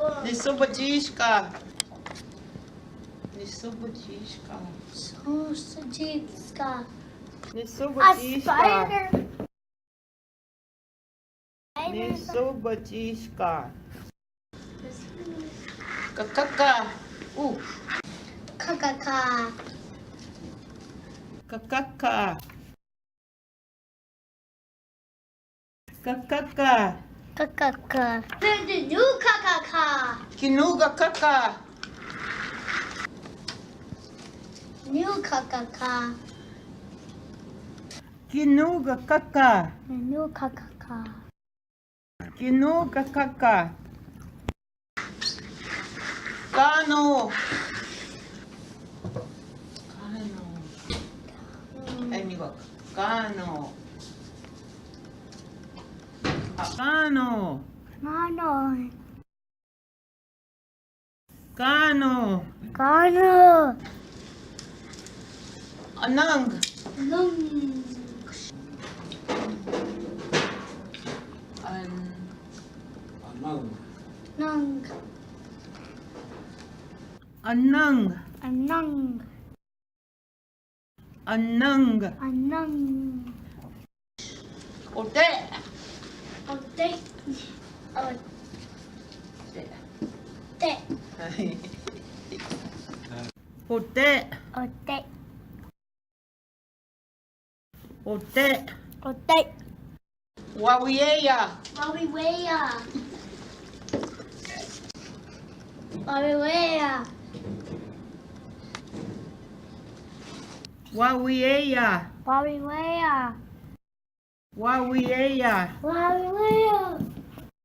Несу батишка. Несу батишка. Сусідська. Несу A батишка. spider. Несу батишка. Какака. Какака. Какака. Какака. Какака. Ну какака. Кинуга кака. Ну какака. Кинуга кака. Ну какака. Кинуга кака. Кано. Кано. Amigo. Cano. Cano. Mano. Cano. Gano. Anang. Lung. Nung. Anang. Anung. Anang. Anung. Ote. Ote. Ote. Ote. Ote. Ote. Ote. Wawiea. Wawiwea. Wawiwea. Wawiea. Wawiwea. Wawiea. Wawiwea.